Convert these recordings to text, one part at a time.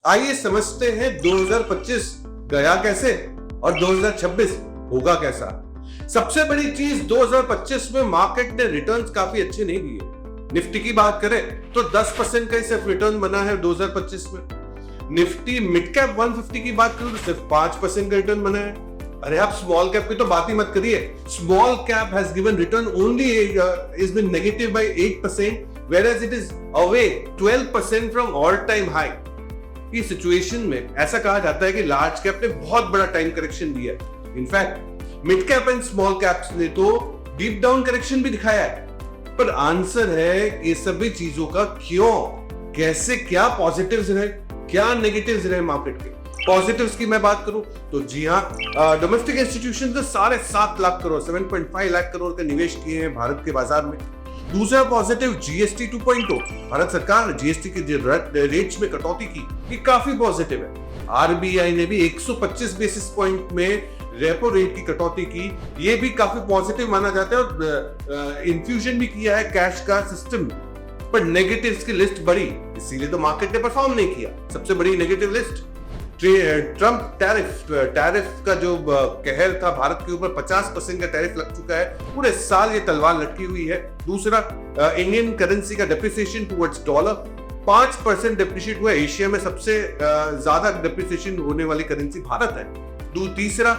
आइए समझते हैं 2025 गया कैसे और 2026 होगा कैसा। सबसे बड़ी चीज 2025 में मार्केट ने रिटर्न्स काफी अच्छे नहीं दिए। निफ्टी की बात करें तो 10% का ही सिर्फ रिटर्न बना है 2025 में। निफ्टी मिड कैप 150 की बात करूं तो सिर्फ 5% का रिटर्न बना है। अरे आप स्मॉल कैप की तो बात ही मत करिए। Small cap has given return only is been negative by 8%, whereas it is away 12% from all time high। इस सिचुएशन में ऐसा कहा जाता है कि लार्ज कैप ने बहुत बड़ा टाइम करेक्शन दिया है। In fact mid cap and small caps ने तो डीप डाउन करेक्शन भी दिखाया है। पर आंसर है ये सभी चीजों का क्यों, कैसे, क्या पॉजिटिव्स रहे, क्या नेगेटिव्स रहे मार्केट के। पॉजिटिव्स की मैं बात करूं तो जी हाँ, डोमेस्टिक इंस्टीट्यूशंस ने 7.5 लाख करोड़ 7.5 लाख करोड़ का निवेश किए हैं भारत के बाजार में। दूसरा पॉजिटिव जीएसटी 2.0, भारत सरकार ने जीएसटी के रेट्स में कटौती की, ये काफी पॉजिटिव है। आरबीआई ने भी 125 बेसिस पॉइंट में रेपो रेट की कटौती की, ये भी काफी पॉजिटिव माना जाता है। और इन्फ्यूजन भी किया है कैश का सिस्टम में। पर नेगेटिव्स की लिस्ट बड़ी, इसीलिए तो मार्केट ने परफॉर्म नहीं किया। सबसे बड़ी नेगेटिव लिस्ट ट्रम्प टैरिफ का जो कहर था भारत के ऊपर, 50% का टैरिफ लग चुका है, पूरे साल ये तलवार लटकी हुई है। दूसरा, इंडियन करेंसी का डेप्रिसिएशन टुवर्ड्स डॉलर 5% डेप्रिशिएट हुआ। एशिया में सबसे ज्यादा डेप्रिसिएशन होने वाली करेंसी भारत है। तीसरा,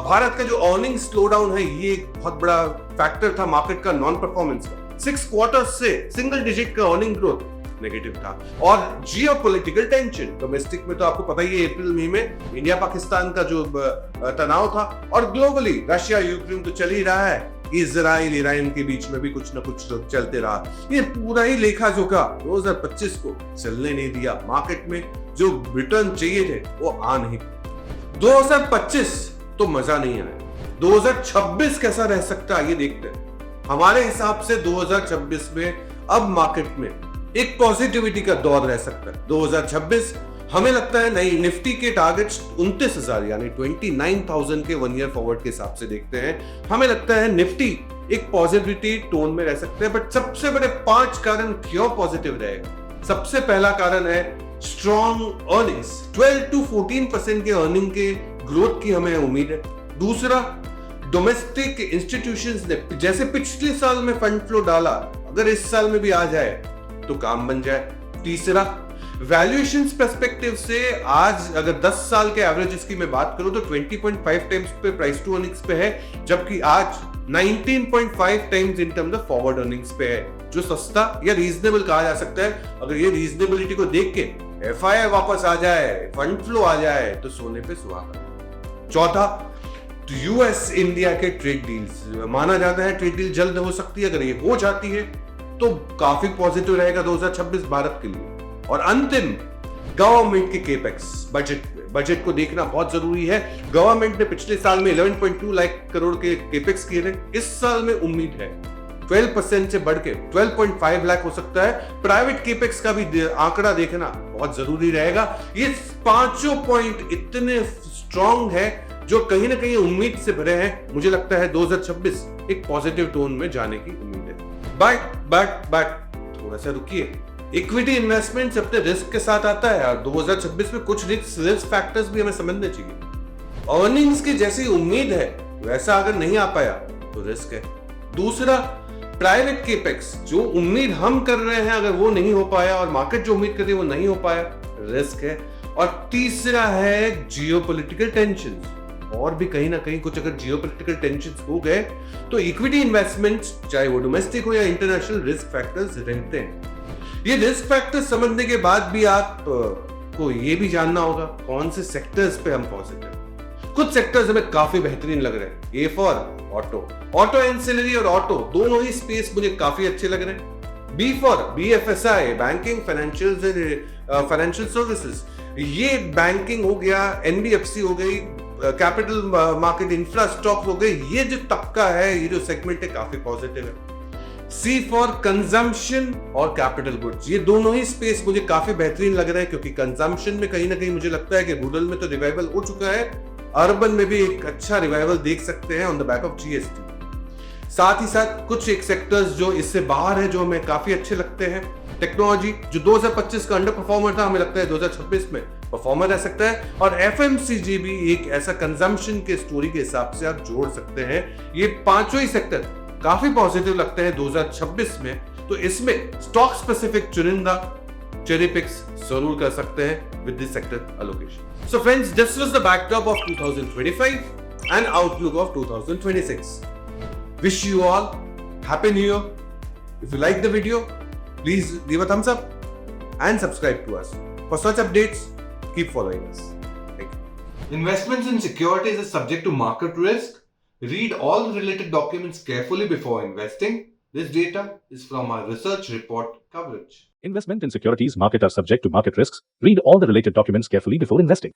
भारत का जो अर्निंग स्लो डाउन है, ये एक बहुत बड़ा फैक्टर था मार्केट का नॉन परफॉर्मेंस का। 6 क्वार्टर्स से सिंगल डिजिट का अर्निंग ग्रोथ नेगेटिव था। और जियोपॉलिटिकल टेंशन, डोमेस्टिक में तो आपको पता ही है अप्रैल मई में इंडिया पाकिस्तान का जो तनाव था, और ग्लोबली रशिया यूक्रेन तो चल ही रहा है, इजराइल ईरान के बीच में भी कुछ ना कुछ चलते रहा। ये पूरा ही लेखा जोखा 2025 को चलने नहीं दिया। मार्केट में जो रिटर्न चाहिए थे वो आ नहीं। 2025 तो मजा नहीं आया। 2026 कैसा रह सकता है ये देखते हैं। हमारे हिसाब से 2026 में अब मार्केट में एक पॉजिटिविटी का दौर रह सकता है। 2026 हमें लगता है नहीं, निफ्टी के टारगेट्स 29,000 यानी 29,000 के 1 ईयर फॉरवर्ड के हिसाब से देखते हैं। हमें लगता है निफ्टी एक पॉजिटिविटी टोन में रह सकते हैं। बट सबसे बड़े 5 कारण क्यों पॉजिटिव रहेगा। सबसे पहला कारण है स्ट्रॉन्ग अर्निंग्स, 12 to 14% के अर्निंग के ग्रोथ की हमें उम्मीद है। दूसरा, डोमेस्टिक इंस्टीट्यूशंस ने जैसे पिछले साल में फंड फ्लो डाला, अगर इस साल में भी आ जाए तो काम बन जाए। तीसरा, वैल्यूएशंस पर्सपेक्टिव से आज अगर 10 साल के एवरेजेस की मैं बात करूं तो 20.5 टाइम्स पे प्राइस टू अर्निंग्स पे है, जबकि आज 19.5 times in terms of forward earnings पे है, जो सस्ता या रीजनेबल कहा जा सकता है। अगर ये रीजनेबिलिटी को देख के एफआईआई वापस आ जाए, फंड फ्लो आ जाए तो सोने पे सुहागा। चौथा, यूएस इंडिया के ट्रेड डील्स, माना जाता है ट्रेड डील जल्द हो सकती है। अगर ये हो जाती है तो काफी पॉजिटिव रहेगा 2026 भारत के लिए। और अंतिम, गवर्नमेंट के केपेक्स, बजट को देखना बहुत जरूरी है। गवर्नमेंट ने पिछले साल में 11.2 लाख करोड़ के केपेक्स किए थे। इस साल में उम्मीद है 12% से बढ़ के 12.5 लाख हो सकता है। प्राइवेट केपेक्स का भी आंकड़ा देखना बहुत जरूरी रहेगा। ये 5 पॉइंट इतने स्ट्रॉन्ग है जो कहीं ना कहीं उम्मीद से भरे हैं। मुझे लगता है 2026 एक पॉजिटिव टोन में जाने की उम्मीद है। बट थोड़ा सा रुकिए। इक्विटी इन्वेस्टमेंट अपने रिस्क के साथ आता है और 2026 में कुछ रिस्क फैक्टर्स भी हमें समझने चाहिए। अर्निंग्स की जैसी उम्मीद है वैसा अगर नहीं आ पाया तो रिस्क है। दूसरा, प्राइवेट केपेक्स, जो उम्मीद हम कर रहे हैं अगर वो नहीं हो पाया और मार्केट जो उम्मीद कर रही है वो नहीं हो पाया, रिस्क है। और तीसरा है जियोपॉलिटिकल टेंशन, और भी कहीं ना कहीं कुछ अगर जियोपॉलिटिकल टेंशंस हो गए तो इक्विटी इन्वेस्टमेंट्स, चाहे वो डोमेस्टिक हो या इंटरनेशनल, रिस्क फैक्टर्स रहते हैं। ये रिस्क फैक्टर्स समझने के बाद भी आप को ये भी जानना होगा कौन से सेक्टर्स पे हम पॉजिटिव। कुछ सेक्टर्स हमें काफी बेहतरीन लग रहे हैं। ए फॉर ऑटो एंसिलरी और ऑटो दोनों ही स्पेस मुझे काफी अच्छे लग रहे हैं। B for BFSI, banking, financial services, ये बैंकिंग हो गया, एनबीएफसी हो गई, कैपिटल मार्केट इंफ्रा स्टॉक हो गए, ये जो तबका है, ये जो सेगमेंट है, काफी पॉजिटिव है। सी फॉर कंजम्पशन और कैपिटल गुड्स, ये दोनों ही स्पेस मुझे काफी बेहतरीन लग रहे हैं, क्योंकि कंजम्पशन में कहीं ना कहीं मुझे लगता है कि रूरल में तो रिवाइवल हो चुका है, अर्बन में भी एक अच्छा रिवाइवल देख सकते हैं on the back of GST. साथ ही साथ कुछ एक सेक्टर्स जो इससे बाहर है जो हमें काफी अच्छे लगते हैं, टेक्नोलॉजी जो 2025 का अंडर परफॉर्मर था, हमें लगता है 2026 में परफॉर्मर रह सकता है। और एफएमसीजी भी एक ऐसा कंजम्पशन के स्टोरी के हिसाब से आप जोड़ सकते हैं। ये पांचों ही सेक्टर काफी पॉजिटिव लगते हैं 2026 में। तो इसमें स्टॉक स्पेसिफिक चुनिंदा चेरी पिक्स जरूर कर सकते हैं with this sector allocation. So friends, this was the backdrop of 2025 and outlook of 2026। Wish you all happy new year. If you like the video, please leave a thumbs up and subscribe to us. For such updates, keep following us. Thank you. Investments in securities is subject to market risk. Read all the related documents carefully before investing. This data is from our research report coverage. Investment in securities market are subject to market risks. Read all the related documents carefully before investing.